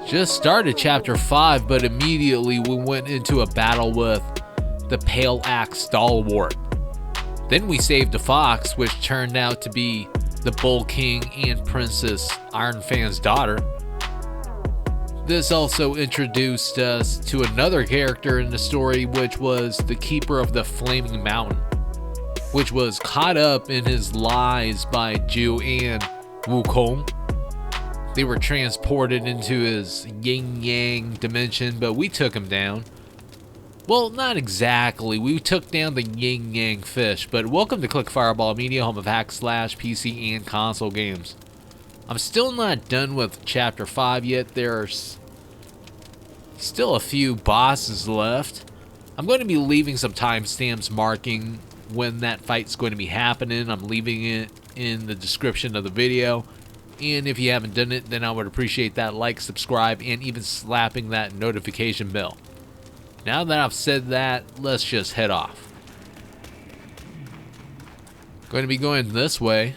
Just started chapter 5, but immediately we went into a battle with the Pale Axe Stalwart. Then we saved the fox, which turned out to be the Bull King and Princess Ironfan's daughter. This also introduced us to another character in the story, which was the Keeper of the Flaming Mountain, which was caught up in his lies by Ju and Wukong. They were transported into his yin-yang dimension, but we took him down. Well, not exactly. We took down the yin-yang fish, but welcome to Click Fireball Media, home of hack slash PC and console games. I'm still not done with chapter 5 yet. There's still a few bosses left. I'm going to be leaving some timestamps marking when that fight's going to be happening. I'm leaving it in the description of the video. And if you haven't done it, then I would appreciate that like, subscribe, and even slapping that notification bell. Now that I've said that, let's just head off. Going to be going this way.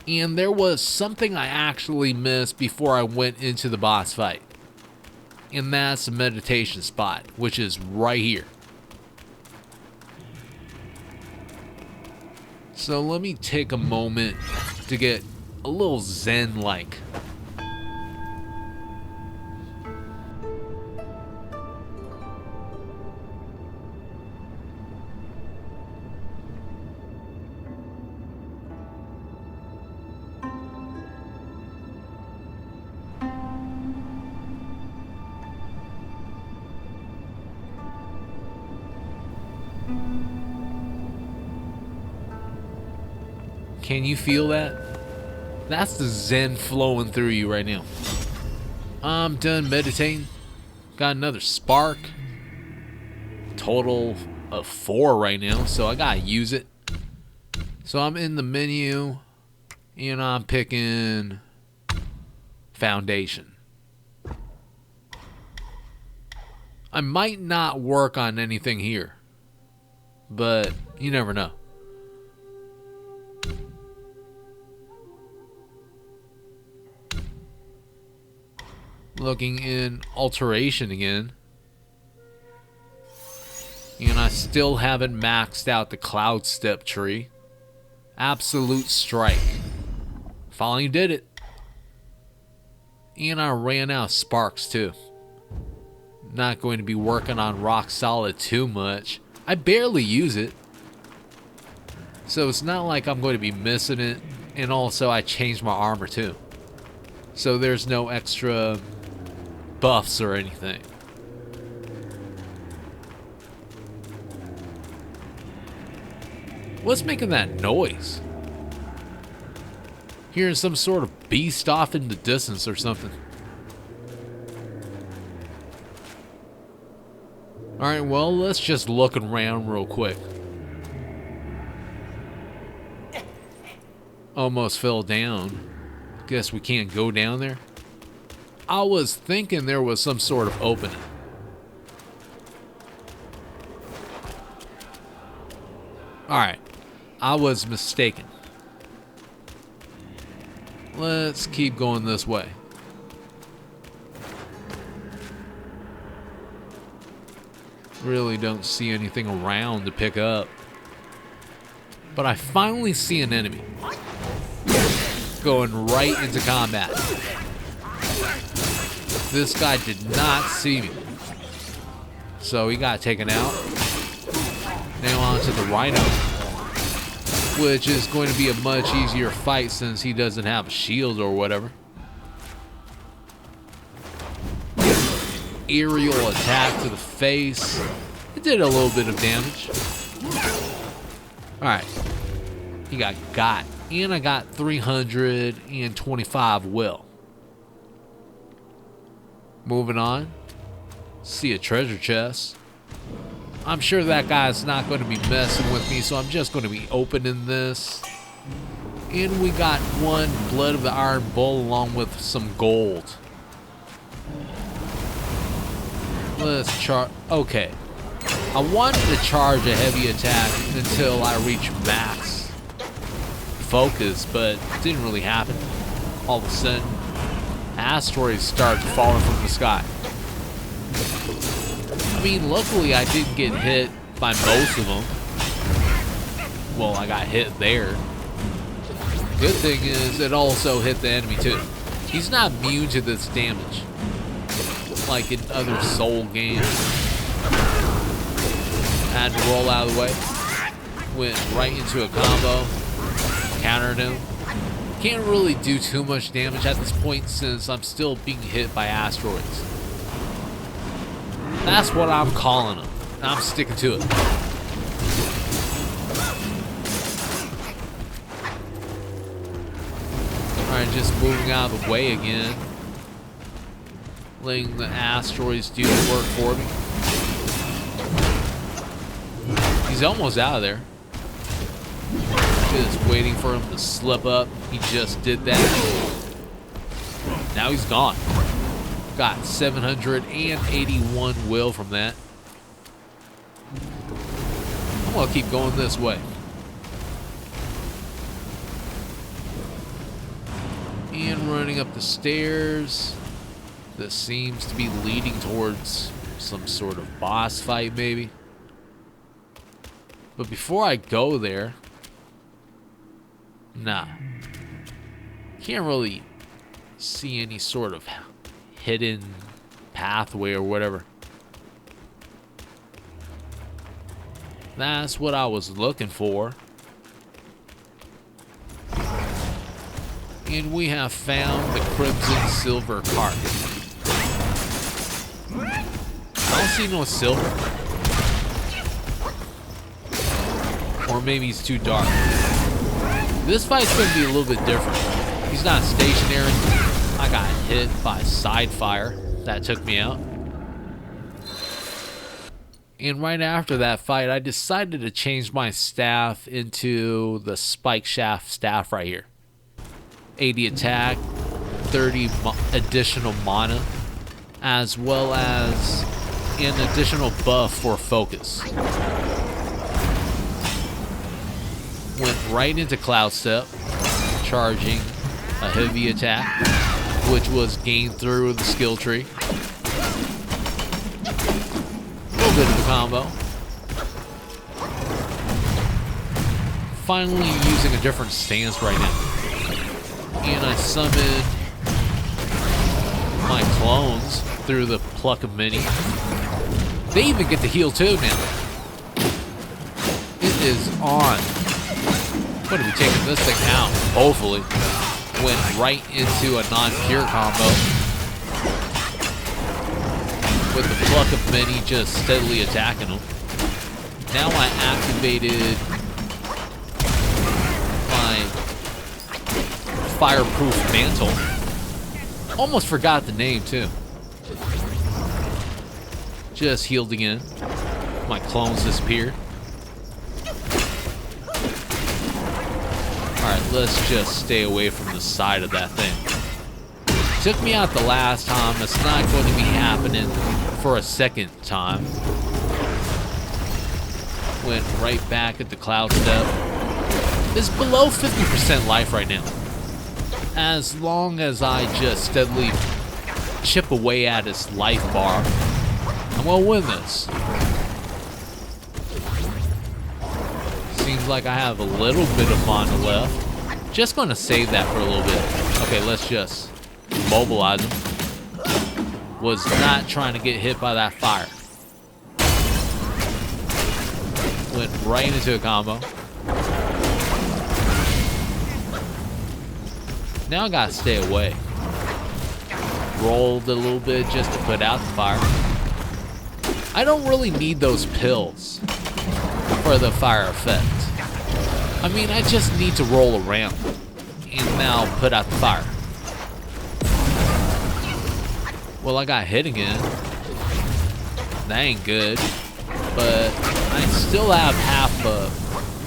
And there was something I actually missed before I went into the boss fight. And that's a meditation spot, which is right here. So let me take a moment to get a little zen-like. Can you feel that? That's the zen flowing through you right now. I'm done meditating. Got another spark. Total of 4 right now, so I gotta use it. So I'm in the menu and I'm picking foundation. I might not work on anything here, but you never know. Looking in alteration again, and I still haven't maxed out the cloud step tree. Absolute strike. Finally did it. And I ran out of sparks too. Not going to be working on rock solid too much. I barely use it, so it's not like I'm going to be missing it. And also I changed my armor too, so there's no extra buffs or anything. What's making that noise? Hearing some sort of beast off in the distance or something. Alright, well, let's just look around real quick. Almost fell down. Guess we can't go down there. I was thinking there was some sort of opening. Alright, I was mistaken. Let's keep going this way. Really don't see anything around to pick up. But I finally see an enemy. Going right into combat. This guy did not see me, so he got taken out. Now on to the Rhino, which is going to be a much easier fight since he doesn't have a shield or whatever. Aerial attack to the face. It did a little bit of damage. Alright, he got, and I got 325 will. Moving on. See a treasure chest. I'm sure that guy's not going to be messing with me, so I'm just going to be opening this. And we got 1 Blood of the Iron Bull along with some gold. Let's charge. Okay. I wanted to charge a heavy attack until I reach max focus, but it didn't really happen. All of a sudden, asteroids start falling from the sky. I mean, luckily I didn't get hit by most of them. Well, I got hit there. Good thing is it also hit the enemy too. He's not immune to this damage like in other Soul games. Had to roll out of the way. Went right into a combo. Countered him. Can't really do too much damage at this point since I'm still being hit by asteroids. That's what I'm calling them. And I'm sticking to it. Alright, just moving out of the way again. Letting the asteroids do the work for me. He's almost out of there. Just waiting for him to slip up. He just did that. Now he's gone. Got 781 will from that. I'm gonna keep going this way. And running up the stairs. This seems to be leading towards some sort of boss fight, maybe. But before I go there, nah. Can't really see any sort of hidden pathway or whatever. That's what I was looking for. And we have found the Crimson Silver cart. I don't see no silver. Or maybe he's too dark. This fight's gonna be a little bit different. He's not stationary. I got hit by side fire. That took me out. And right after that fight, I decided to change my staff into the spike shaft staff right here. 80 attack, 30 additional mana, as well as an additional buff for focus. Went right into Cloud Step, charging a heavy attack, which was gained through the skill tree. A little bit of a combo. Finally using a different stance right now. And I summoned my clones through the Pluck of Many. They even get to heal too now. It is on. I'm going to be taking this thing out, hopefully. Went right into a non-cure combo. With the Pluck of Many just steadily attacking him. Now I activated my Fireproof Mantle. Almost forgot the name too. Just healed again. My clones disappeared. Alright, let's just stay away from the side of that thing. Took me out the last time. It's not going to be happening for a second time. Went right back at the Cloud Step. It's below 50% life right now. As long as I just steadily chip away at its life bar, I'm gonna win this. Seems like I have a little bit of mana left. Just gonna save that for a little bit. Okay, let's just mobilize him. Was not trying to get hit by that fire. Went right into a combo. Now I gotta stay away. Rolled a little bit just to put out the fire. I don't really need those pills for the fire effect. I mean, I just need to roll around and now put out the fire. Well, I got hit again. That ain't good. But I still have half a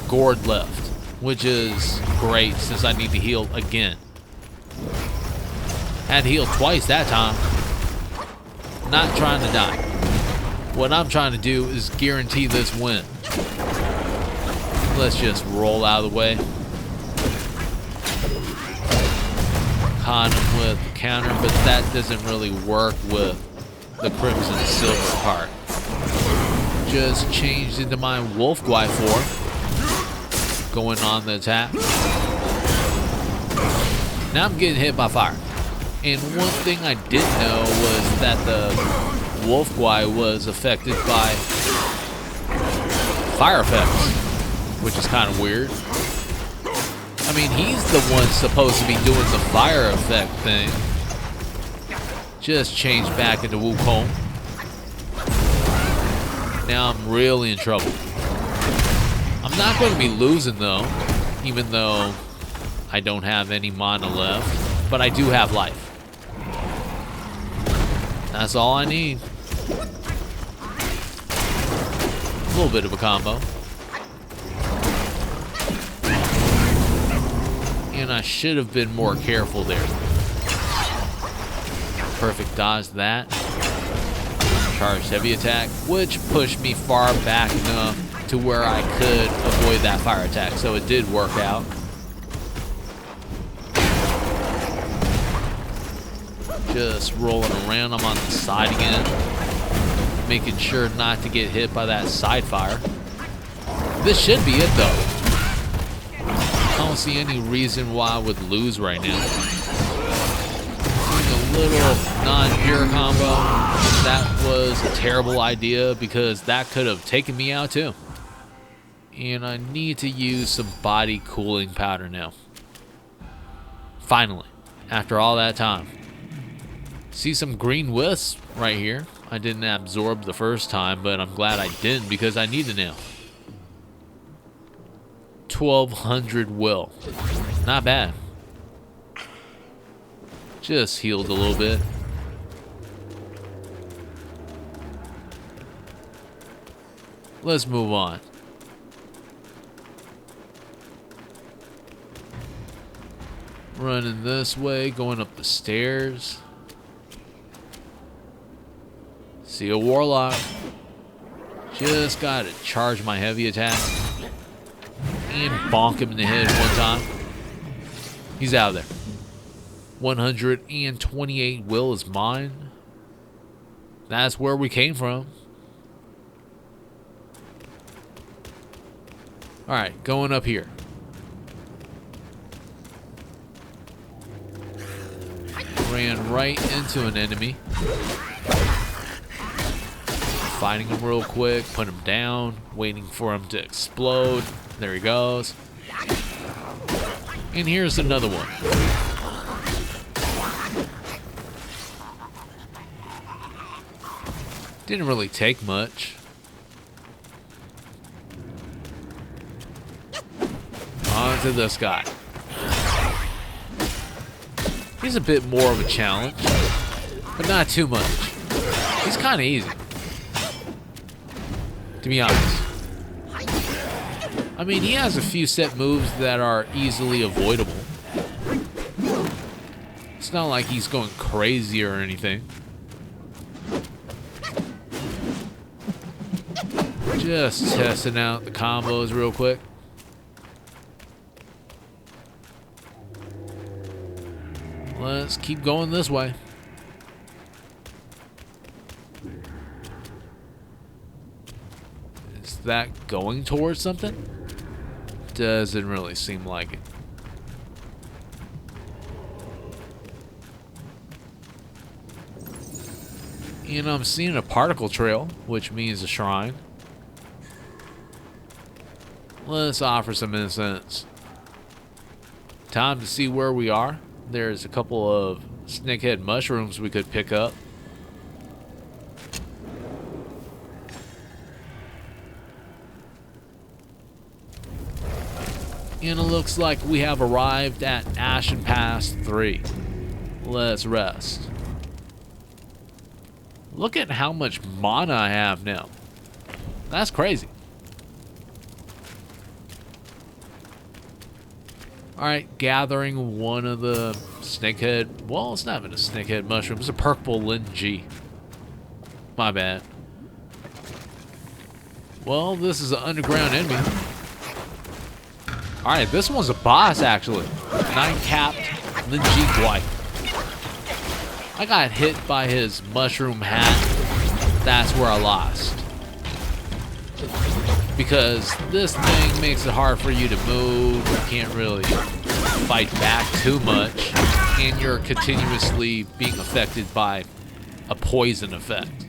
gourd left, which is great since I need to heal again. Had healed twice that time. Not trying to die. What I'm trying to do is guarantee this win. Let's just roll out of the way. Caught him with the counter, but that doesn't really work with the crimson silver part. Just changed into my wolf Guai form. Going on the attack. Now I'm getting hit by fire. And one thing I didn't know was that the wolf Guai was affected by fire effects, which is kind of weird. I mean, he's the one supposed to be doing the fire effect thing. Just changed back into Wukong. Now I'm really in trouble. I'm not going to be losing though, even though I don't have any mana left, but I do have life. That's all I need. A little bit of a combo. And I should have been more careful there. Perfect dodge that. Charged heavy attack, which pushed me far back enough to where I could avoid that fire attack. So it did work out. Just rolling around. I'm on the side again. Making sure not to get hit by that side fire. This should be it though. I don't see any reason why I would lose right now. Doing a little non-pure combo. That was a terrible idea because that could have taken me out too. And I need to use some body cooling powder now. Finally, after all that time. See some green wisps right here. I didn't absorb the first time, but I'm glad I didn't because I need it now. 1200 will. Not bad. Just healed a little bit. Let's move on. Running this way, going up the stairs. See a warlock. Just gotta charge my heavy attack. And bonk him in the head one time. He's out of there. 128 will is mine. That's where we came from. Alright, going up here. Ran right into an enemy. Fighting him real quick, put him down, waiting for him to explode. There he goes. And here's another one. Didn't really take much. On to this guy. He's a bit more of a challenge, but not too much. He's kind of easy, to be honest. I mean, he has a few set moves that are easily avoidable. It's not like he's going crazy or anything. Just testing out the combos real quick. Let's keep going this way. Is that going towards something? Doesn't really seem like it. And I'm seeing a particle trail, which means a shrine. Let's offer some incense. Time to see where we are. There's a couple of snakehead mushrooms we could pick up. And it looks like we have arrived at Ashen Pass 3. Let's rest. Look at how much mana I have now. That's crazy. Alright, gathering one of the snakehead. Well, it's not even a snakehead mushroom. It's a purple Lingzhi. My bad. Well, this is an underground enemy. Alright, this one's a boss, actually. 9-capped Lingzhi Guai. I got hit by his mushroom hat. That's where I lost. Because this thing makes it hard for you to move. You can't really fight back too much. And you're continuously being affected by a poison effect.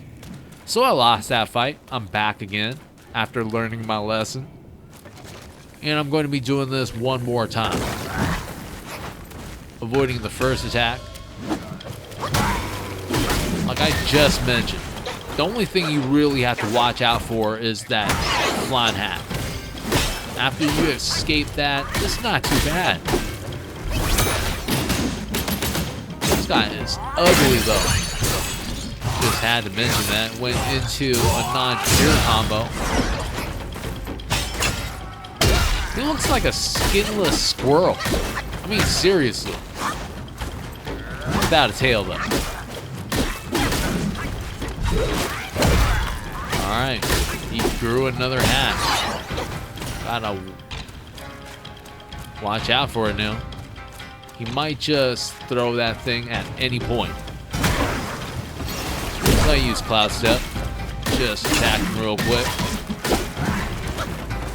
So I lost that fight. I'm back again after learning my lesson. And I'm going to be doing this one more time. Avoiding the first attack. Like I just mentioned, the only thing you really have to watch out for is that flying hat. After you escape that, it's not too bad. This guy is ugly though. Just had to mention that. Went into a non-pure combo. He looks like a skinless squirrel. I mean, seriously. Without a tail though. Alright, he grew another hat. Gotta watch out for it now. He might just throw that thing at any point. So I use Cloud Step. Just attack him real quick.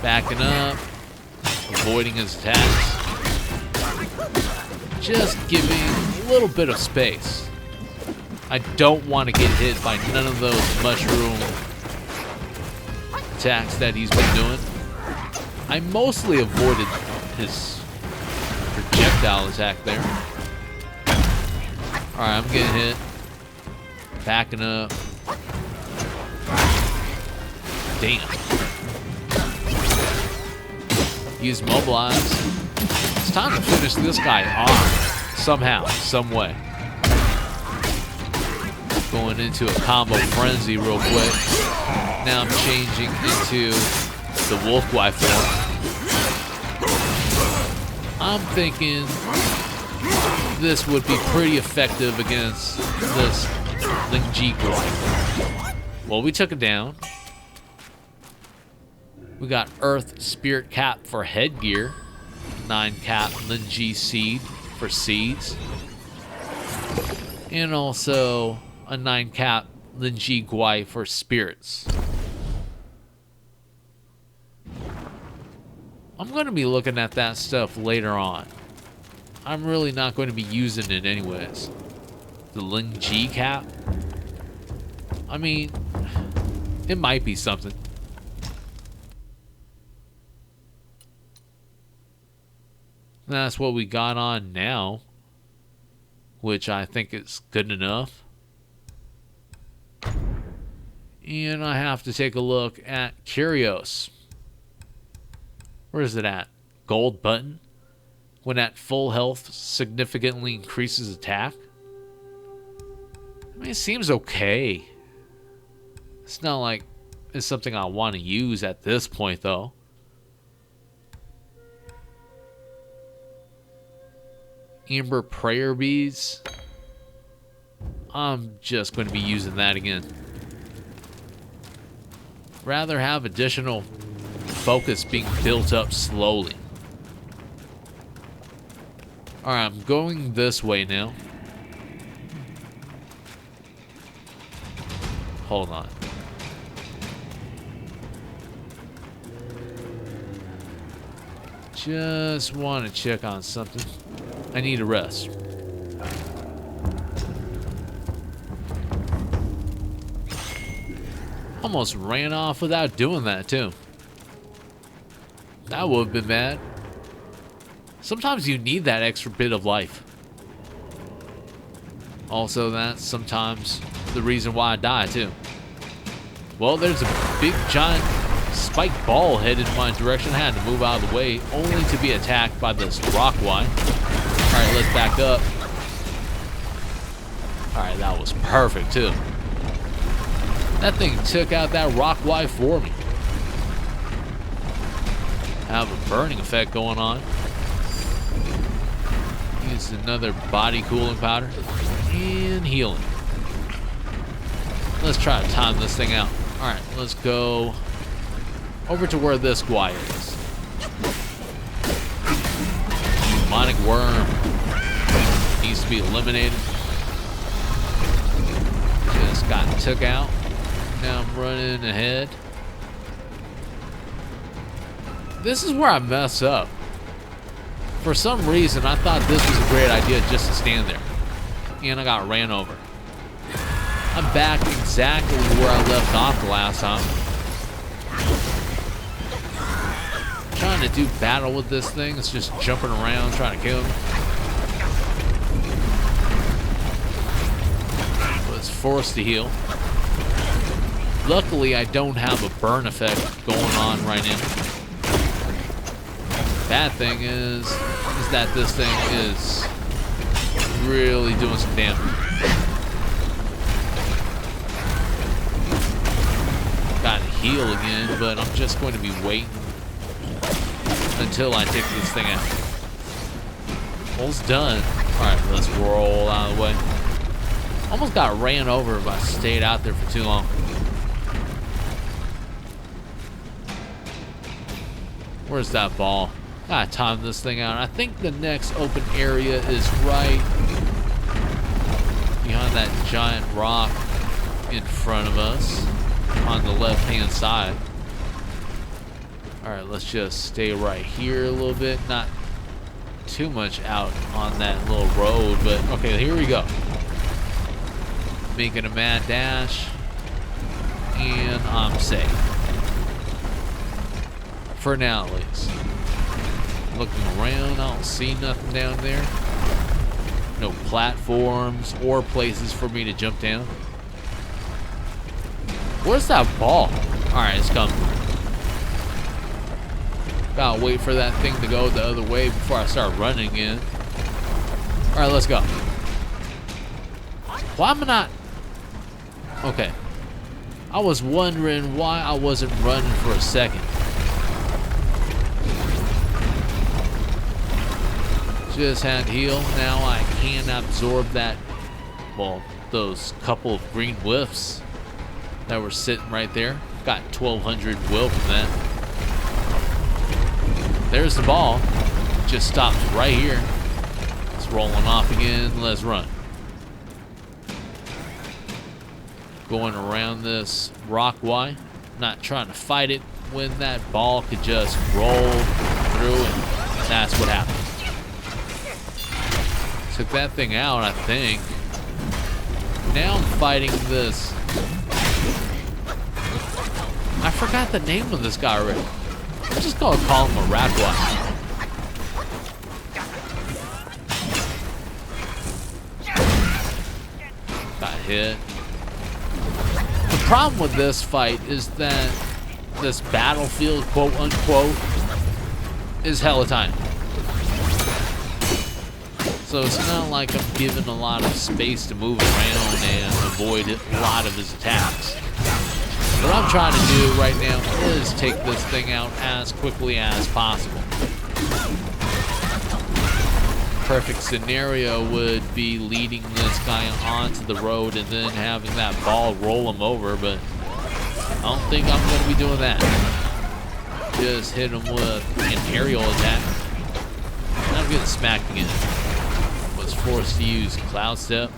Backing up. Avoiding his attacks. Just giving a little bit of space. I don't want to get hit by none of those mushroom attacks that he's been doing. I mostly avoided his projectile attack there. Alright, I'm getting hit. Backing up. Damn. Use Mobilize. It's time to finish this guy off. Somehow, some way. Going into a combo frenzy real quick. Now I'm changing into the Wolf Guai form. I'm thinking this would be pretty effective against this Lingzhi Guai. Well, we took it down. We got Earth Spirit Cap for headgear. 9 cap Lingzhi Seed for seeds. And also a 9 cap Lingzhi Guai for spirits. I'm going to be looking at that stuff later on. I'm really not going to be using it anyways. The Lingzhi cap. I mean, it might be something. That's what we got on now, which I think is good enough. And I have to take a look at Curios. Where is it at? Gold button. When at full health, significantly increases attack. I mean, it seems okay. It's not like it's something I want to use at this point, though. Amber Prayer Beads. I'm just going to be using that again. Rather have additional focus being built up slowly. Alright, I'm going this way now. Hold on. Just want to check on something. I need a rest. Almost ran off without doing that too. That would have been bad. Sometimes you need that extra bit of life. Also, that's sometimes the reason why I die too. Well, there's a big giant spike ball headed in my direction. I had to move out of the way only to be attacked by this rock Guai. Alright, let's back up. Alright, that was perfect too. That thing took out that rock Guai for me. I have a burning effect going on. Use another body cooling powder. And healing. Let's try to time this thing out. Alright, let's go over to where this Guai is. Demonic worm needs to be eliminated. Just got took out. Now I'm running ahead. This is where I mess up. For some reason, I thought this was a great idea just to stand there. And I got ran over. I'm back exactly where I left off the last time. Trying to do battle with this thing. It's just jumping around, trying to kill me. Was forced to heal. Luckily, I don't have a burn effect going on right now. Bad thing is that this thing is really doing some damage. Got to heal again, but I'm just going to be waiting until I take this thing out. All's done. Alright, let's roll out of the way. Almost got ran over if I stayed out there for too long. Where's that ball? Gotta time this thing out. I think the next open area is right behind that giant rock in front of us on the left-hand side. Alright, let's just stay right here a little bit. Not too much out on that little road, but okay, here we go. Making a mad dash. And I'm safe. For now, at least. Looking around, I don't see nothing down there. No platforms or places for me to jump down. Where's that ball? Alright, it's coming. Gotta wait for that thing to go the other way before I start running in. Alright, let's go. Why am I not... Okay. I was wondering why I wasn't running for a second. Just had to heal. Now I can absorb that, well, those couple of green whiffs that were sitting right there. Got 1200 will from that. There's the ball. Just stops right here. It's rolling off again. Let's run. Going around this rock Guai. Not trying to fight it when that ball could just roll through, and that's what happened. Took that thing out, I think. Now I'm fighting this. I forgot the name of this guy already. I'm just gonna call him a rat Guai. Got hit. The problem with this fight is that this battlefield, quote unquote, is hella tiny. So it's not like I'm given a lot of space to move around and avoid a lot of his attacks. What I'm trying to do right now is take this thing out as quickly as possible. Perfect scenario would be leading this guy onto the road and then having that ball roll him over, but I don't think I'm going to be doing that. Just hit him with an aerial attack. And I'm getting smacked again. Was forced to use Cloud Step.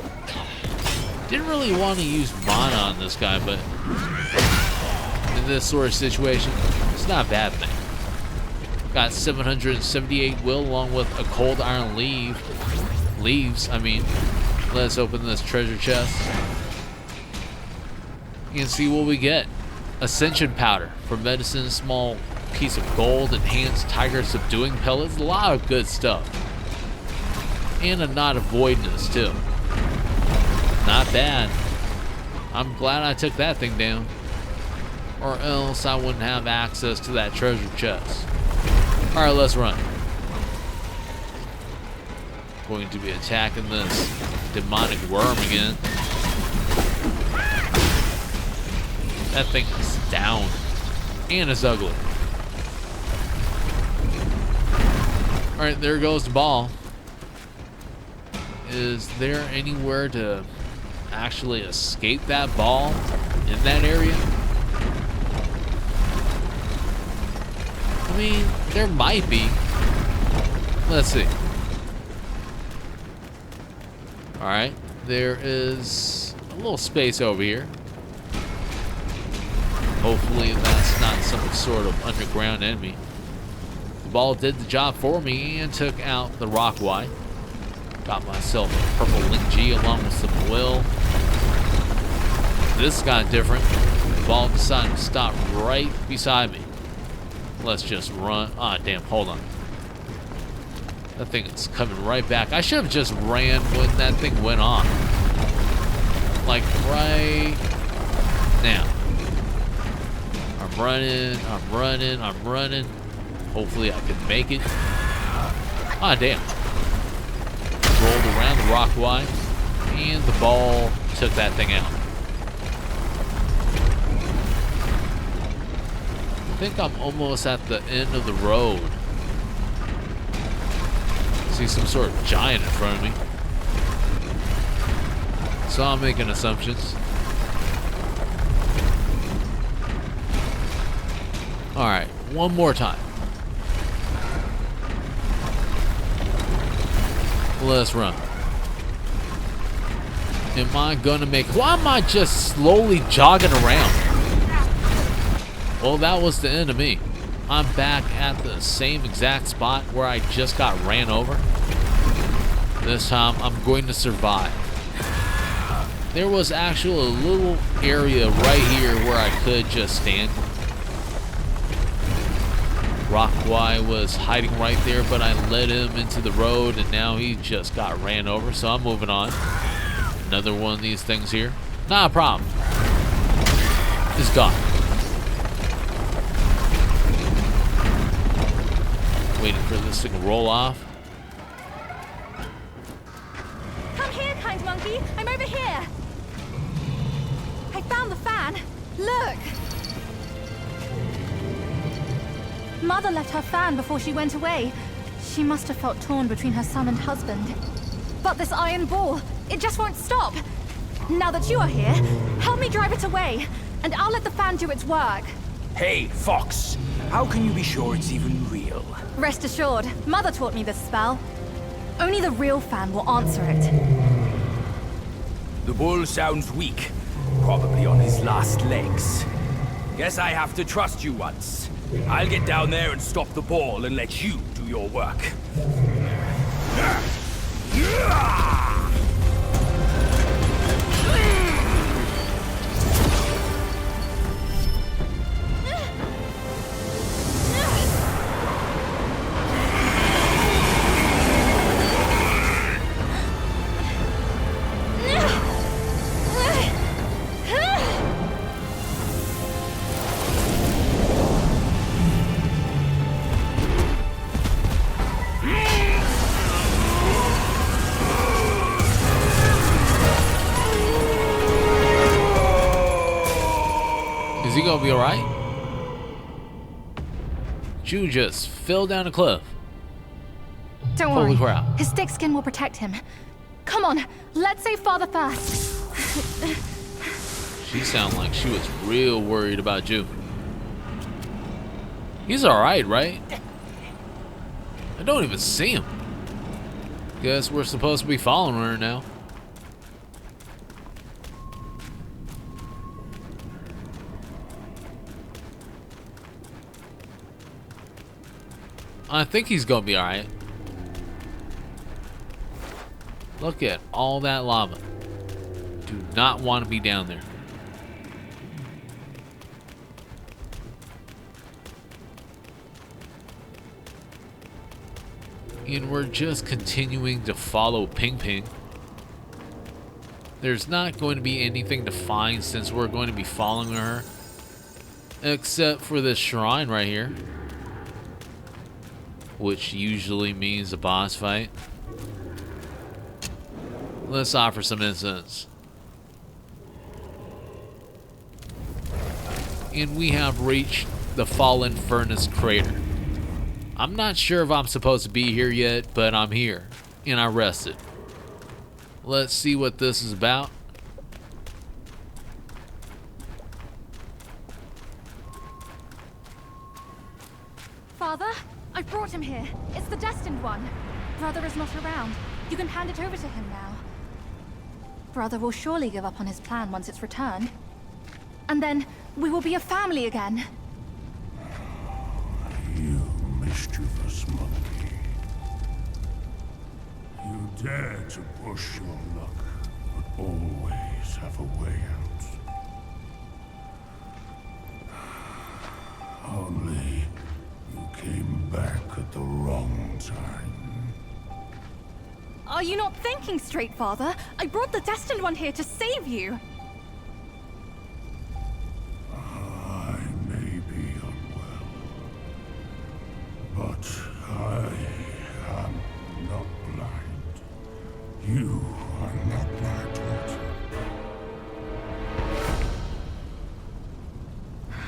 Didn't really want to use mana on this guy, but in this sort of situation, it's not a bad thing. Got 778 will along with a cold iron leaves. Let's open this treasure chest. You can see what we get. Ascension powder for medicine, small piece of gold, enhanced tiger subduing pellets, a lot of good stuff. And a knot of voidness too. Not bad. I'm glad I took that thing down, or else I wouldn't have access to that treasure chest. Alright, let's run. Going to be attacking this demonic worm again. That thing is down. And it's ugly. Alright, there goes the ball. Is there anywhere to actually escape that ball in that area? I mean, there might be. Let's see. Alright, there is a little space over here. Hopefully that's not some sort of underground enemy. The ball did the job for me and took out the rock Guai. Got myself a purple Lingzhi along with some will. This got different. The ball decided to stop right beside me. Let's just run. Ah, damn, hold on. That thing is coming right back. I should have just ran when that thing went off. Like right now. I'm running. Hopefully I can make it. Ah, damn. Rolled around the rock Guai, and the ball took that thing out. I think I'm almost at the end of the road. See some sort of giant in front of me. So I'm making assumptions. Alright, one more time. Let's run. Am I gonna make... Why am I just slowly jogging around? Well, that was the end of me. I'm back at the same exact spot where I just got ran over. This time, I'm going to survive. There was actually a little area right here where I could just stand. Rock Guai was hiding right there, but I led him into the road, and now he just got ran over, so I'm moving on. Another one of these things here. Not a problem. It's gone. Waiting for this thing to roll off. Come here, kind monkey. I'm over here. I found the fan. Look. Mother left her fan before she went away. She must have felt torn between her son and husband. But this iron ball, it just won't stop. Now that you are here, help me drive it away, and I'll let the fan do its work. Hey, Fox. How can you be sure it's even real? Rest assured, Mother taught me this spell. Only the real fan will answer it. The bull sounds weak. Probably on his last legs. Guess I have to trust you once. I'll get down there and stop the ball and let you do your work. Is he gonna be alright? Ju just fell down a cliff. Don't Holy worry. crap. His thick skin will protect him. Come on, let's save Father first. She sounded like she was real worried about Ju. He's alright, right? I don't even see him. Guess we're supposed to be following her now. I think he's gonna be alright. Look at all that lava. Do not want to be down there. And we're just continuing to follow Ping Ping. There's not going to be anything to find since we're going to be following her. Except for this shrine right here. Which usually means a boss fight. Let's offer some incense. And we have reached the Fallen Furnace Crater. I'm not sure if I'm supposed to be here yet, but I'm here. And I rested. Let's see what this is about. Father, I brought him here. It's the destined one. Brother is not around. You can hand it over to him now. Brother will surely give up on his plan once it's returned. And then we will be a family again. You mischievous monkey. You dare to push your luck, but always have a way out. Only you came back at the wrong time. Are you not thinking straight, Father? I brought the Destined One here to save you. I may be unwell, but I am not blind. You are not my daughter.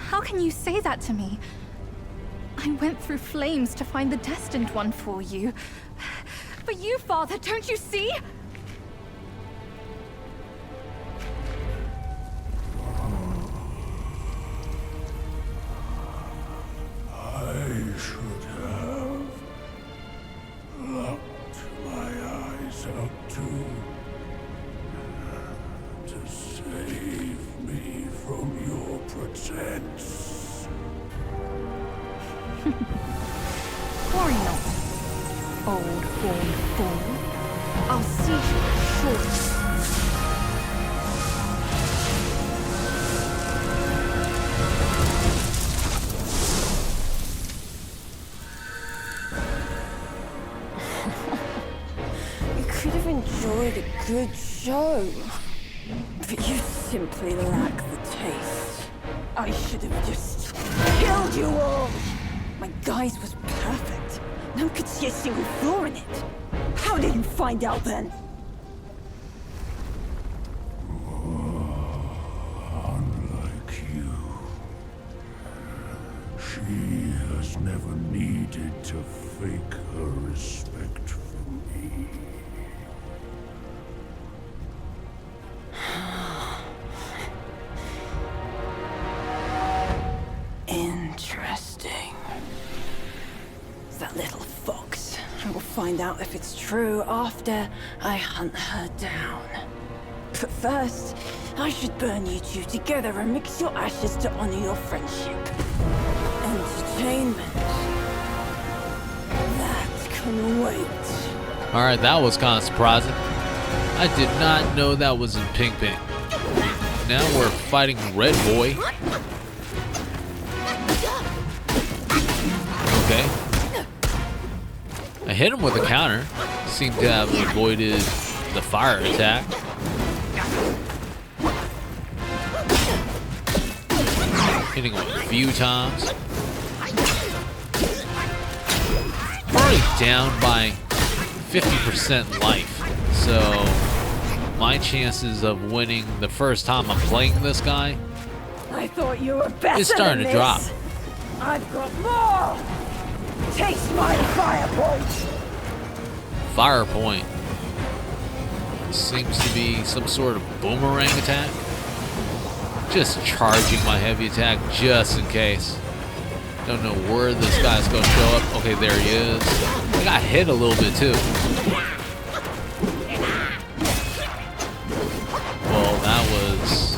How can you say that to me? I went through flames to find the Destined One for you. But you, Father, don't you see? I should have locked my eyes out too, to save me from your pretense. Worry not, old horned fool. I'll see you shortly. You could have enjoyed a good show, but you simply lack the taste. I should have just killed you all! My guise was perfect. No one could see a single flaw in it. How did you find out then? Unlike you, she has never needed to fake her respect for me. Interesting. That little fox. I will find out if it's true after I hunt her down. But first, I should burn you two together and mix your ashes to honor your friendship. Entertainment. That can wait. Alright, that was kind of surprising. I did not know that was in Pink Pink. Now we're fighting Red Boy. Okay. I hit him with a counter. Seemed to have avoided the fire attack. Hitting him a few times. Already down by 50% life. So my chances of winning the first time I'm playing this guy I thought you were better is starting than to drop. this. I've got more! Taste my fire point! Fire point seems to be some sort of boomerang attack. Just charging my heavy attack just in case. Don't know where this guy's gonna show up. Okay, there he is. I got hit a little bit too. Well, that was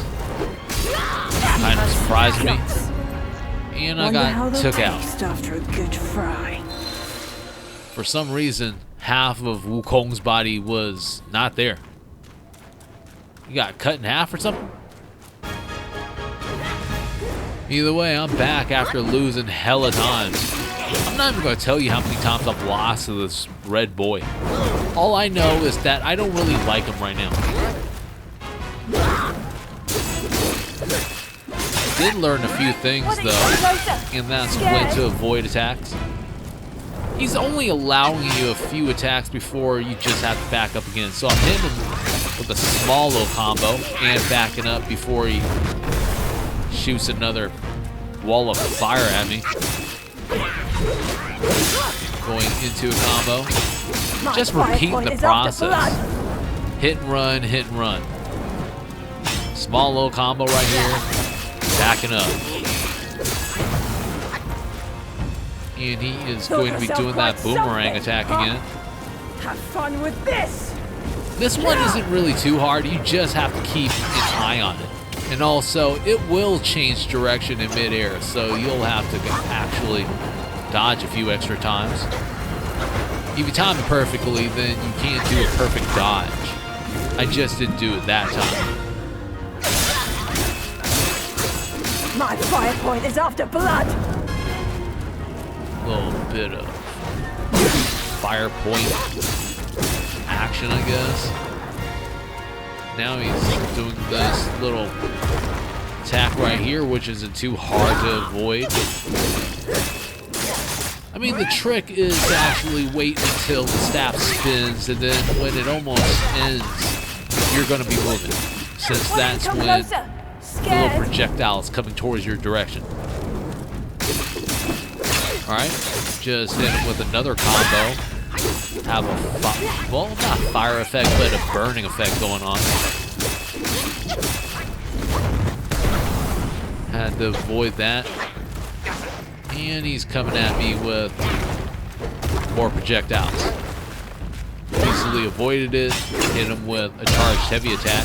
kind of surprising me. And I got took out. After a good fry. For some reason, half of Wukong's body was not there. You got cut in half or something? Either way, I'm back after losing hella times. I'm not even going to tell you how many times I've lost to this Red Boy. All I know is that I don't really like him right now. I did learn a few things though, and that's when to avoid attacks. He's only allowing you a few attacks before you just have to back up again. So I'm hitting him with a small little combo and backing up before he shoots another wall of fire at me. Going into a combo. Just repeating the process. Hit and run, hit and run. Small little combo right here. Backing up. And he is going to be doing that boomerang attack again. Have fun with this! This one isn't really too hard. You just have to keep an eye on it. And also, it will change direction in midair, so you'll have to actually dodge a few extra times. If you time it perfectly, then you can't do a perfect dodge. I just didn't do it that time. My fire point is after blood! A little bit of fire point action, I guess. Now he's doing this little attack right here, which isn't too hard to avoid. I mean, the trick is to actually wait until the staff spins, and then when it almost ends, you're going to be moving, since that's when the little projectile is coming towards your direction. Alright, just hit him with another combo. Have a, well, not fire effect, but a burning effect going on. Had to avoid that. And he's coming at me with more projectiles. Easily avoided it. Hit him with a charged heavy attack,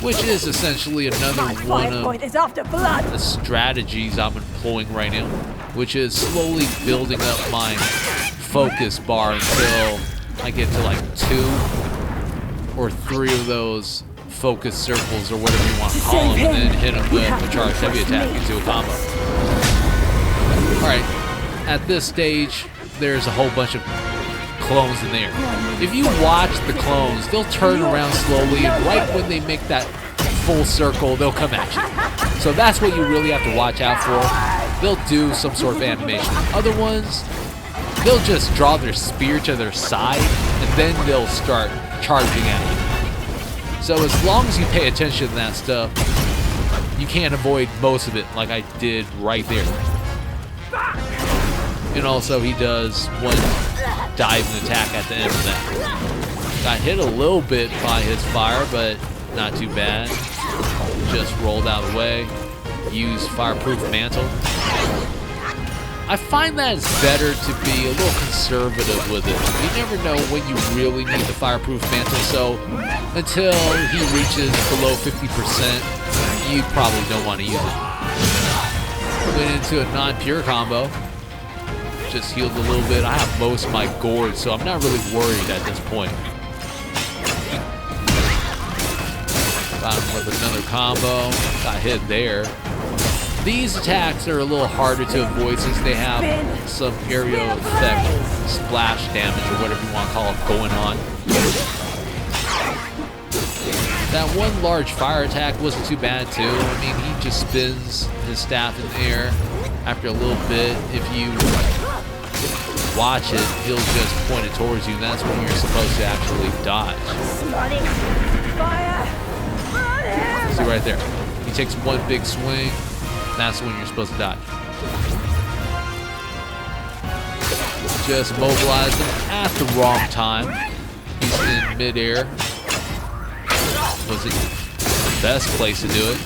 which is essentially another one of the strategies I'm employing right now, which is slowly building up my focus bar until I get to like 2 or 3 of those focus circles or whatever you want to call them, and then hit them with a charged heavy attack into a combo. Alright, at this stage, there's a whole bunch of clones in there. If you watch the clones, they'll turn around slowly, and right when they make that full circle, they'll come at you. So that's what you really have to watch out for. They'll do some sort of animation. Other ones, they'll just draw their spear to their side, and then they'll start charging at you. So as long as you pay attention to that stuff, you can't avoid most of it like I did right there. And also he does one diving attack at the end of that. Got hit a little bit by his fire, but not too bad. Just rolled out of the way. Used fireproof mantle. I find that it's better to be a little conservative with it. You never know when you really need the fireproof mantle, so until he reaches below 50%, you probably don't want to use it. Went into a non-pure combo. Just healed a little bit. I have most of my gourds, so I'm not really worried at this point. Got him with another combo. Got hit there. These attacks are a little harder to avoid since they have some area effect, splash damage, or whatever you want to call it, going on. That one large fire attack wasn't too bad too. I mean, he just spins his staff in the air. After a little bit, if you watch it, he'll just point it towards you, and that's when you're supposed to actually dodge. See right there. He takes one big swing. That's when you're supposed to dodge. Just mobilize him at the wrong time. He's in midair. Wasn't the best place to do it.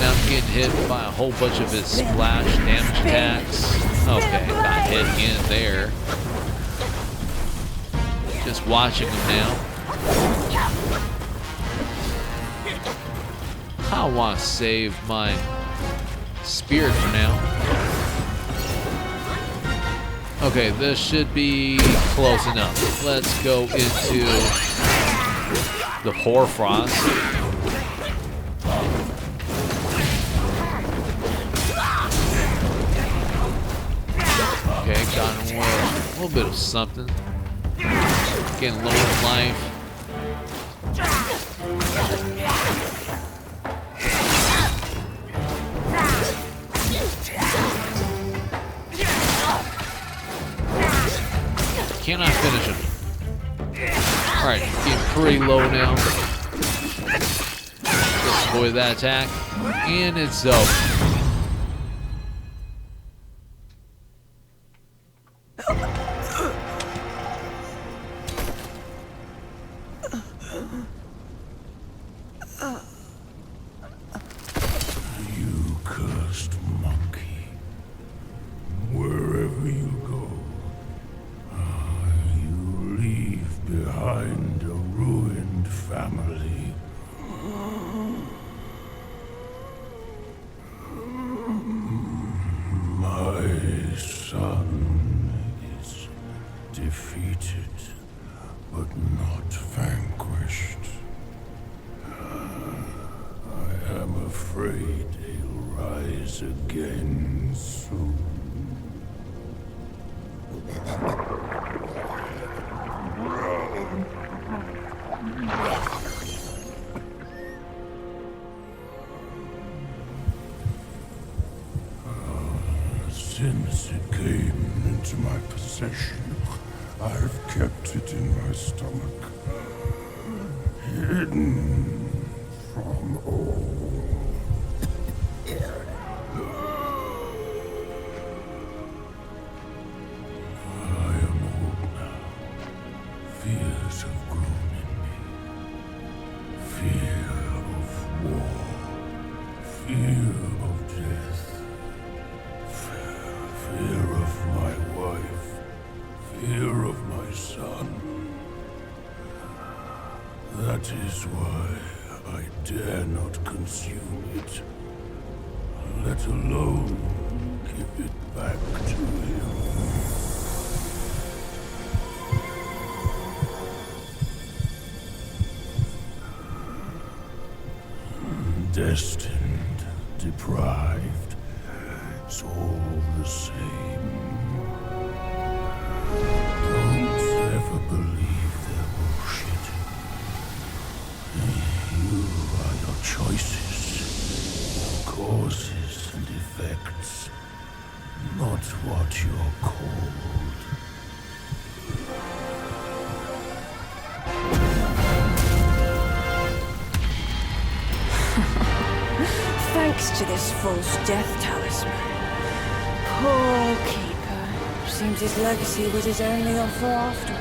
Now I'm getting hit by a whole bunch of his splash damage attacks. Okay, got hit again there. Just watching him now. I want to save my spirit for now. Okay, this should be close enough. Let's go into the Hoarfrost. Okay, got him with a little bit of something. Getting low in life. Can I finish him? Alright, getting pretty low now. Just avoid that attack. And it's over. You cursed monkey. Wherever you go, you leave behind rise again soon. Since it came into my possession, I've kept it in my stomach, hidden from all. I am old now. Fears have grown in me. Fear of war. Fear of death. Fear of my wife. Fear of my son. That is why I dare not consume it, let alone give it back to him. Destined, deprived, it's all the same. Don't ever believe their bullshit. You are your choices, causes and effects, not what you're called. Thanks to this false death talisman. Poor keeper. Seems his legacy was his only offer after all.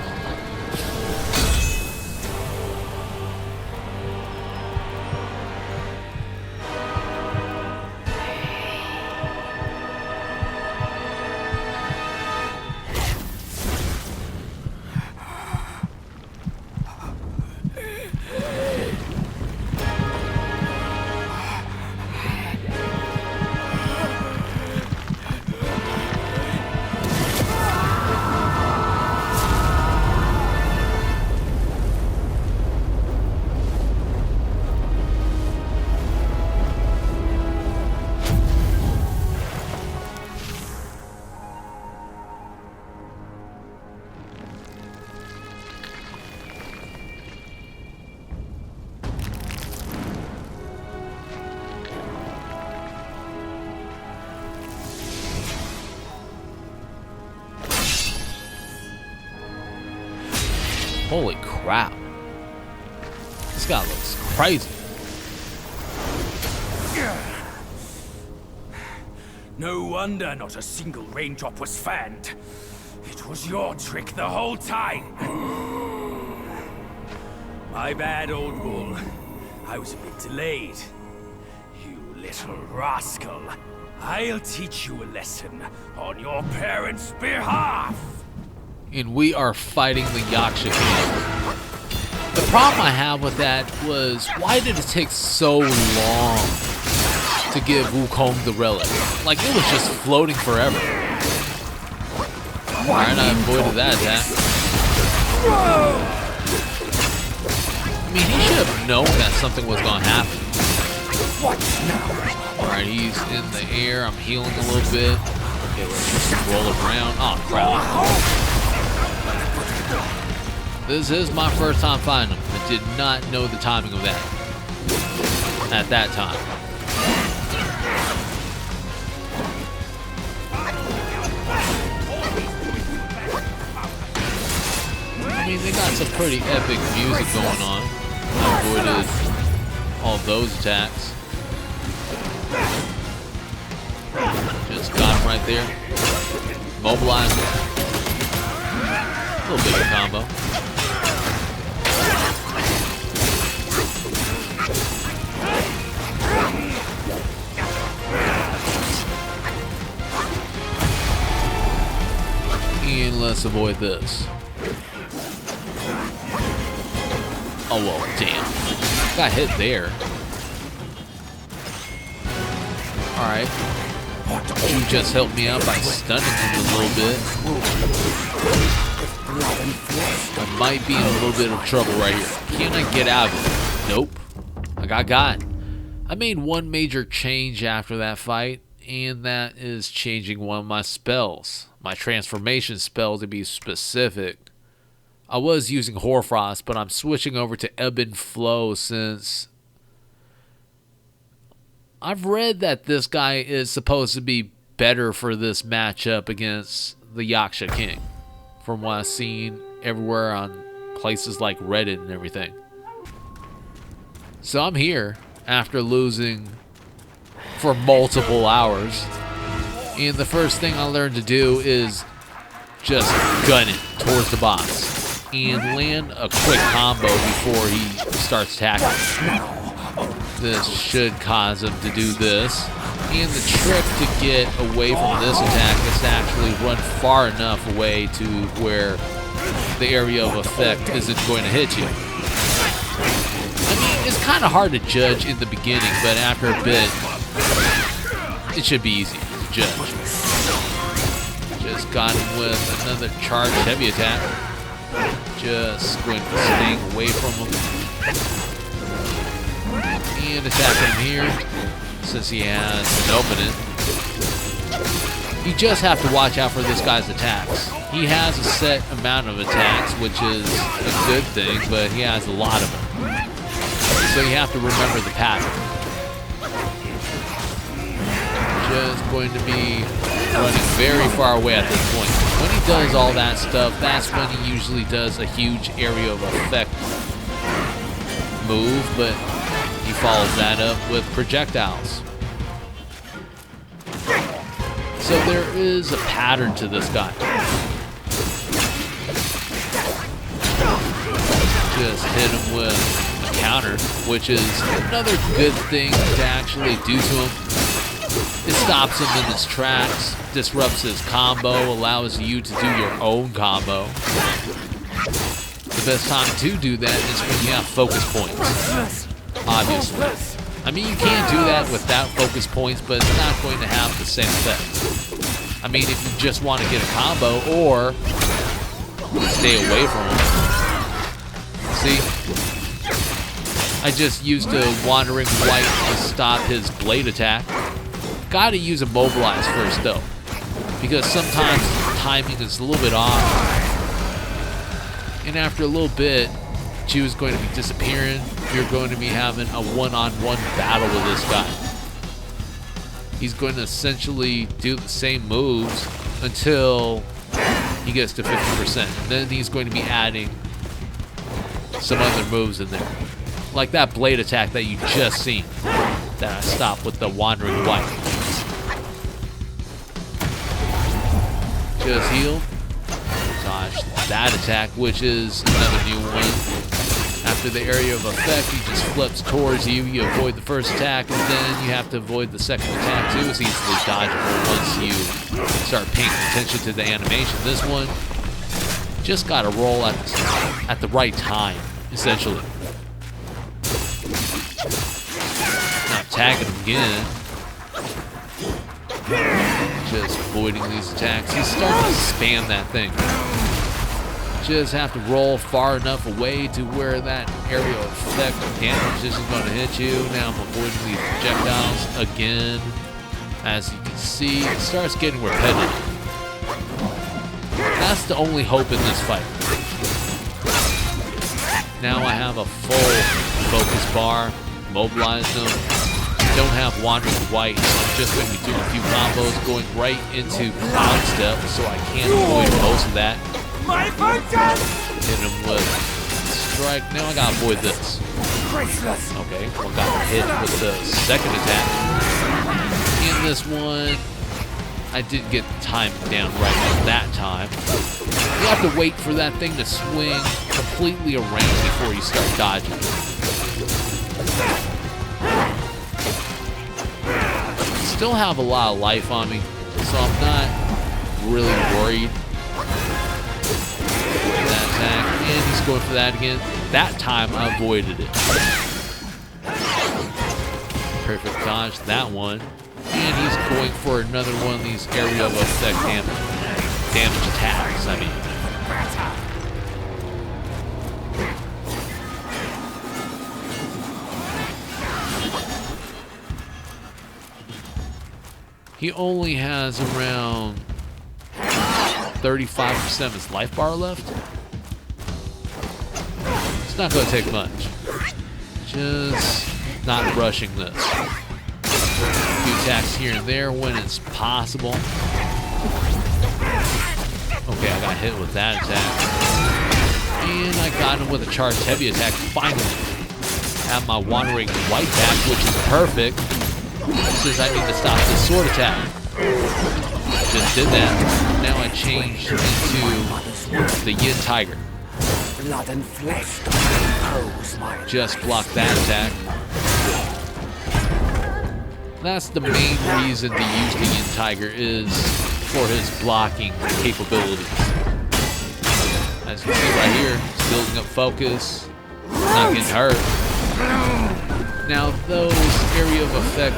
Holy crap. This guy looks crazy. No wonder not a single raindrop was fanned. It was your trick the whole time. My bad, old bull. I was a bit delayed. You little rascal. I'll teach you a lesson on your parents' behalf. And we are fighting the Yaksha King. The problem I have with that was, why did it take so long to give Wukong the relic? Like, it was just floating forever. Alright, I avoided that attack. I mean, he should have known that something was going to happen. Alright, he's in the air. I'm healing a little bit. Okay, let's just roll around. Oh, crap. This is my first time fighting him. I did not know the timing of that at that time. I mean, they got some pretty epic music going on. I avoided all those attacks. Just got him right there. Mobilize him. A little bit of a combo. And let's avoid this. Oh, well, damn. Got hit there. Alright. You just helped me out by stunning him a little bit. I might be in a little bit of trouble right here. Can I get out of it? Nope. I got. I made one major change after that fight, and that is changing one of my spells. My transformation spell, to be specific. I was using Hoarfrost, but I'm switching over to Ebb and Flow since I've read that this guy is supposed to be better for this matchup against the Yaksha King, from what I've seen everywhere on places like Reddit and everything. So I'm here after losing for multiple hours, and the first thing I learned to do is just gun it towards the boss and land a quick combo before he starts attacking. This should cause him to do this. And the trick to get away from this attack is to actually run far enough away to where the area of effect isn't going to hit you. I mean, it's kind of hard to judge in the beginning, but after a bit, it should be easy to judge. Just got him with another charged heavy attack. Just going to stay away from him. And attacking him here, since he has an opening. You just have to watch out for this guy's attacks. He has a set amount of attacks, which is a good thing, but he has a lot of them. So you have to remember the pattern. Just going to be running very far away at this point. When he does all that stuff, that's when he usually does a huge area of effect move, but he follows that up with projectiles. So there is a pattern to this guy. Just hit him with a counter, which is another good thing to actually do to him. It stops him in his tracks, disrupts his combo, allows you to do your own combo. The best time to do that is when you have focus points, obviously. I mean, you can do that without focus points, but it's not going to have the same effect. I mean, if you just want to get a combo or stay away from him. See? I just used a Wandering White to stop his blade attack. Gotta use a Mobilize first though, because sometimes timing is a little bit off, and after a little bit, Chu's going to be disappearing. You're going to be having a one-on-one battle with this guy. He's going to essentially do the same moves until he gets to 50%. And then he's going to be adding some other moves in there, like that blade attack that you just seen that I stopped with the Wandering White. Just heal, dodge that attack, which is another new one. After the area of effect, he just flips towards you. You avoid the first attack, and then you have to avoid the second attack too. It's easily dodgeable once you start paying attention to the animation. This one just gotta roll at the right time, essentially. Now tagging him again. Just avoiding these attacks. He's starting to spam that thing. Just have to roll far enough away to where that area of effect of damage isn't going to hit you. Now I'm avoiding these projectiles again. As you can see, it starts getting repetitive. That's the only hope in this fight. Now I have a full focus bar, mobilize them. Don't have Wandering White, so I'm just going to be doing a few combos, going right into Cloud Step, so I can't avoid most of that. Hit him with strike. Now I gotta avoid this. Okay, well, got hit with the second attack. In this one, I didn't get the time down right at that time. You have to wait for that thing to swing completely around before you start dodging. Still have a lot of life on me, so I'm not really worried. That attack, and he's going for that again. That time I avoided it. Perfect dodge, that one. And he's going for another one of these area of effect damage attacks, I mean. He only has around 35% of his life bar left. It's not going to take much. Just not rushing this. A few attacks here and there when it's possible. Okay, I got hit with that attack. And I got him with a charged heavy attack. Finally, have my wandering white back, which is perfect. Since I need to stop this sword attack. Just did that. Now I changed into the Yin Tiger. Blood and flesh just block that attack. That's the main reason to use the Yin Tiger is for his blocking capabilities. As you can see right here, it's building up focus, not getting hurt. Now those area of effect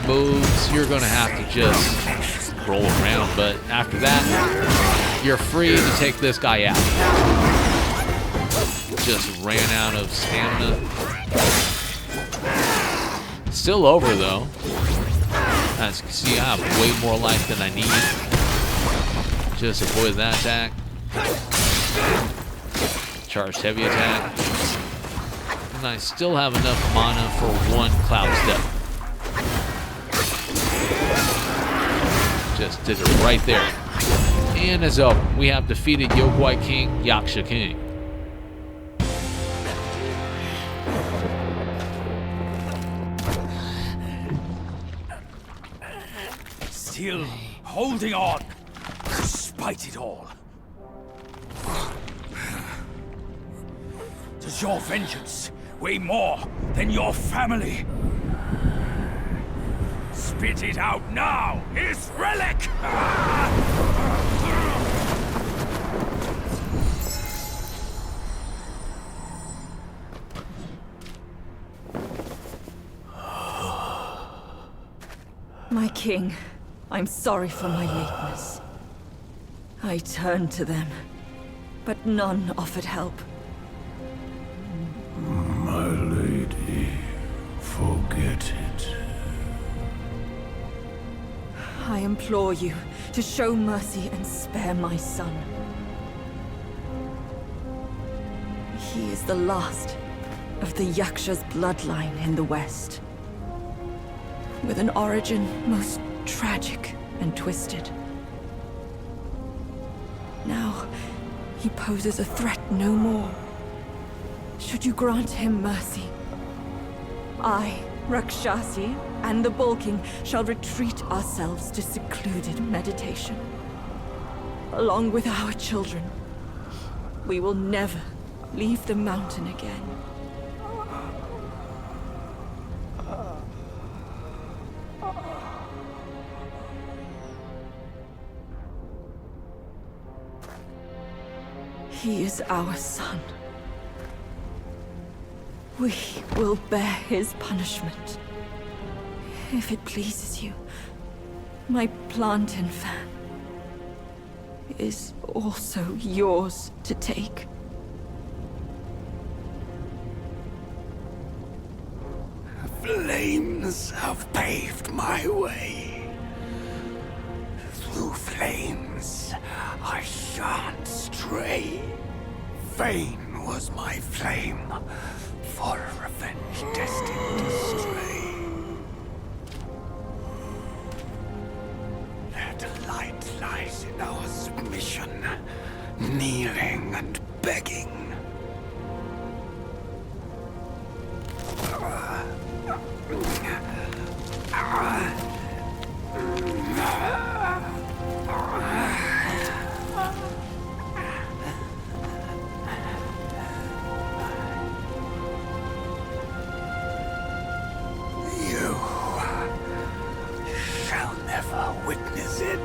moves, you're gonna have to just roll around, but after that, you're free to take this guy out. Just ran out of stamina. Still over though. As you can see, I have way more life than I need. Just avoid that attack. Charged heavy attack. And I still have enough mana for one cloud step. Just did it right there. And as over, we have defeated Guai King, Yaksha King. Still holding on, despite it all. Does your vengeance weigh more than your family? Spit it out now, his relic! My king, I'm sorry for my lateness. I turned to them, but none offered help. My lady, forget it. I implore you to show mercy and spare my son. He is the last of the Yaksha's bloodline in the West, with an origin most tragic and twisted. Now, he poses a threat no more. Should you grant him mercy, I, Rakshasi, and the Bull King shall retreat ourselves to secluded meditation. Along with our children, we will never leave the mountain again. He is our son. We will bear his punishment. If it pleases you, my plantain fan is also yours to take. Flames have paved my way. Through flames, I shan't stray. Vain was my flame, for revenge destined to stray. That light lies in our submission, kneeling and begging. Witness it.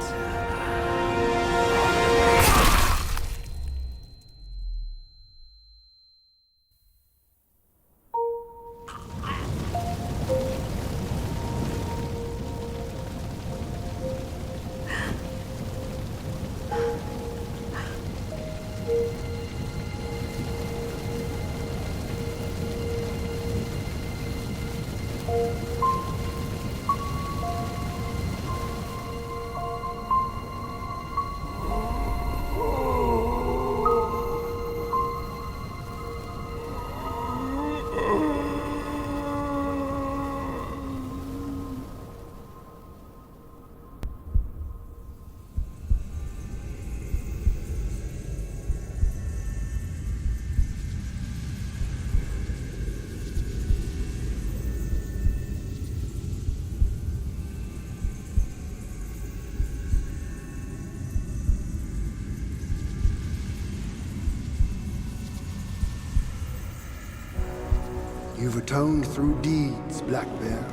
atoned through deeds, Black Bear.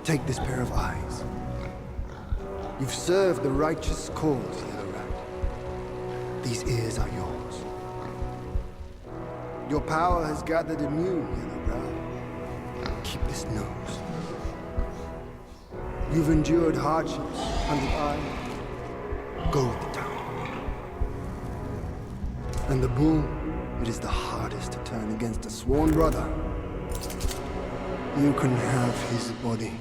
Take this pair of eyes. You've served the righteous cause, Yellow Rat. These ears are yours. Your power has gathered in you, Yellow Brow. Keep this nose. You've endured hardships, Hunted Eye. Go with the town. And the bull, it is the hardest to turn against a sworn brother. You can have his body.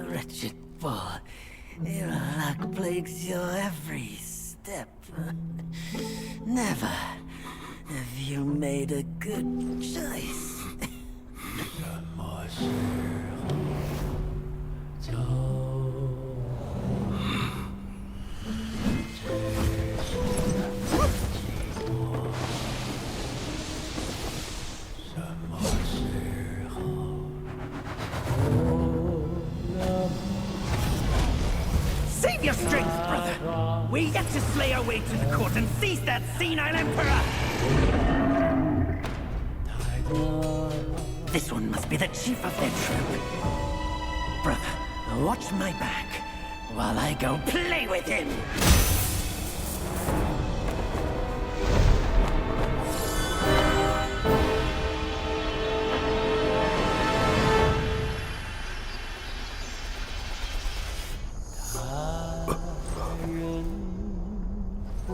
Wretched bull, your luck plagues your every step. Never have you made a good choice. Save your strength, brother! We're yet to slay our way to the court and seize that senile emperor! This one must be the chief of their troop. Brother, watch my back while I go play with him!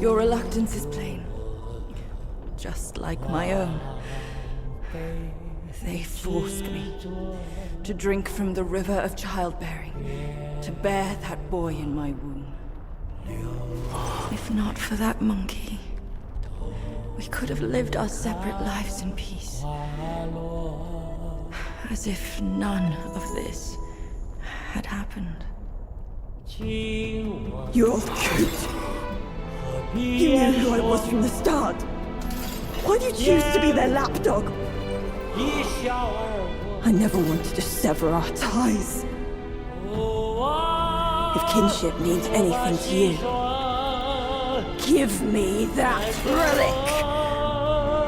Your reluctance is plain. Just like my own. They forced me to drink from the river of childbearing, to bear that boy in my womb. If not for that monkey, we could have lived our separate lives in peace. As if none of this had happened. You're cute. You knew who I was from the start. Why'd you choose to be their lapdog? I never wanted to sever our ties. If kinship means anything to you, give me that relic.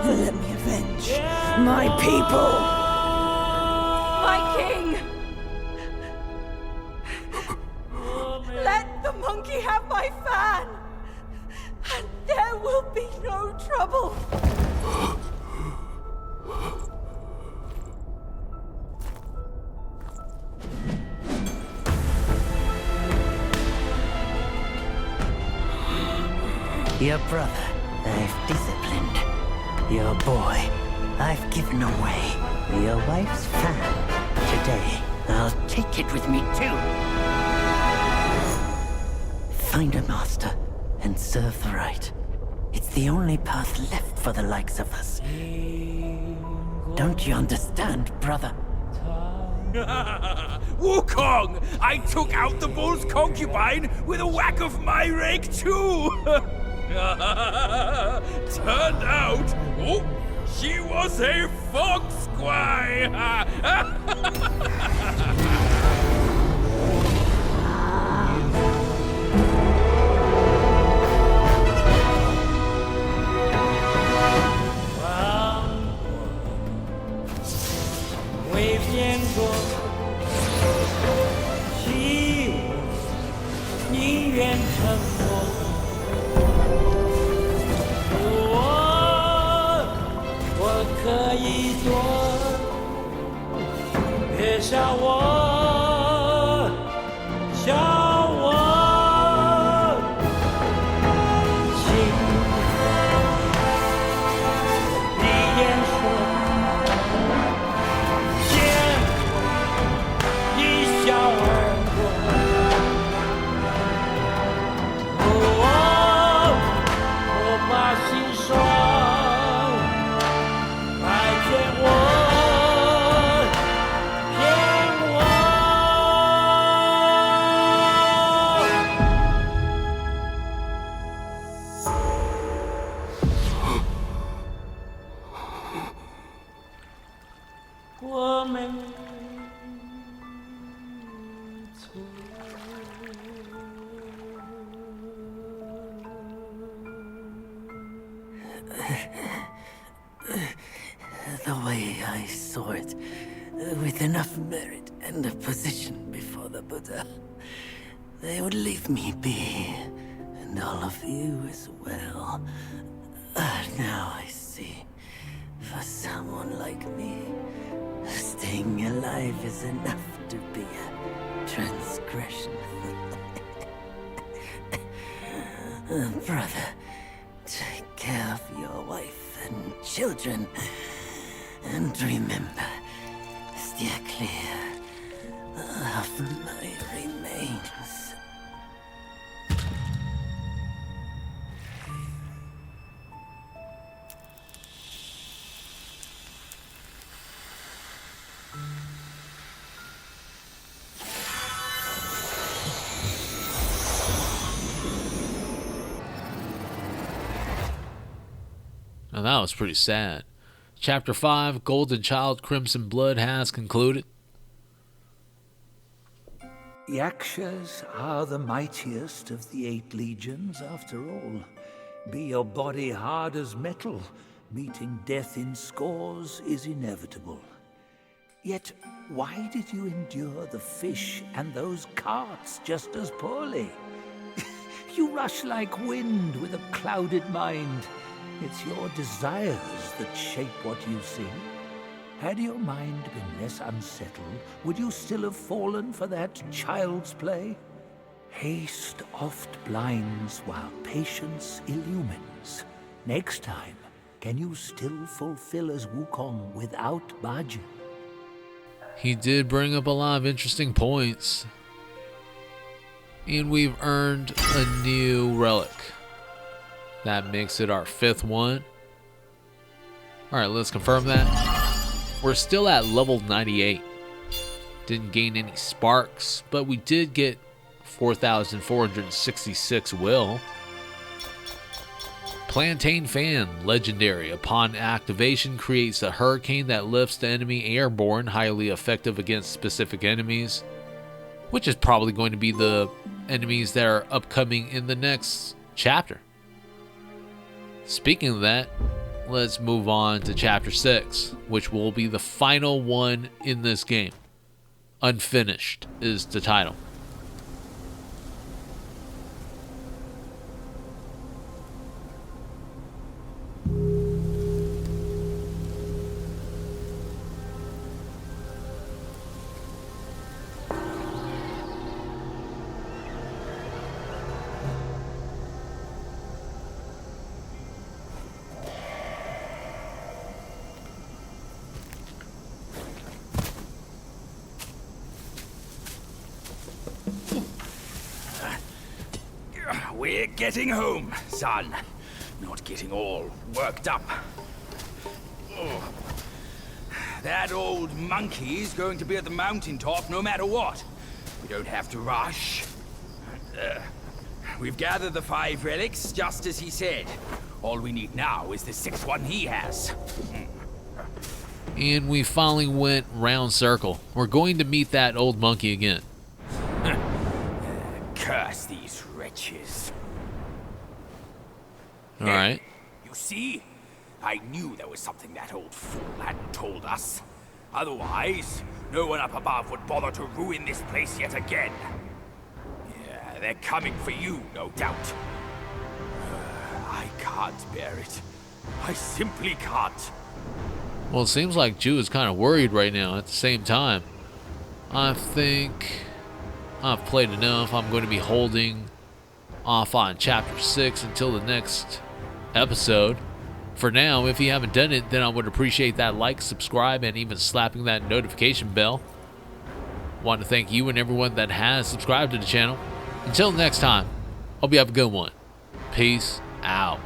And let me avenge my people. My king! Let the monkey have my fan! And there will be no trouble! Your brother, I've disciplined. Your boy, I've given away. Your wife's fan. Today, I'll take it with me too. Find a master and serve the right. It's the only path left for the likes of us. Don't you understand, brother? Wukong! I took out the bull's concubine with a whack of my rake too! Turned out, oh, she was a fox, Guai! The way I saw it, with enough merit and a position before the Buddha, they would leave me be, and all of you as well. Now I see. For someone like me, staying alive is enough to be a transgression. Brother, take care of your wife and children. And remember, steer clear of my remains. Now that was pretty sad. Chapter 5, Golden Child Crimson Blood has concluded. Yakshas are the mightiest of the 8 legions, after all. Be your body hard as metal, meeting death in scores is inevitable. Yet, why did you endure the fish and those carts just as poorly? You rush like wind with a clouded mind. It's your desires that shape what you see. Had your mind been less unsettled, would you still have fallen for that child's play? Haste oft blinds while patience illumines. Next time, can you still fulfill as Wukong without Bajin? He did bring up a lot of interesting points. And we've earned a new relic. That makes it our 5th one. Alright, let's confirm that. We're still at level 98. Didn't gain any sparks, but we did get 4,466 will. Plantain Fan, legendary. Upon activation, creates a hurricane that lifts the enemy airborne, highly effective against specific enemies, which is probably going to be the enemies that are upcoming in the next chapter. Speaking of that, let's move on to Chapter 6, which will be the final one in this game. Unfinished is the title. We're getting home, son. Not getting all worked up. Oh. That old monkey's going to be at the mountaintop no matter what. We don't have to rush. We've gathered the 5 relics, just as he said. All we need now is the 6th one he has. And we finally went round circle. We're going to meet that old monkey again. Curse these wretches. Alright. You see? I knew there was something that old fool hadn't told us. Otherwise, no one up above would bother to ruin this place yet again. Yeah, they're coming for you, no doubt. I can't bear it. I simply can't. Well, it seems like Ju is kind of worried right now. At the same time, I think I've played enough. I'm going to be holding off on Chapter 6 until the next episode. For now, if you haven't done it, then I would appreciate that like, subscribe, and even slapping that notification bell. Want to thank you and everyone that has subscribed to the channel. Until next time, hope you have a good one. Peace out.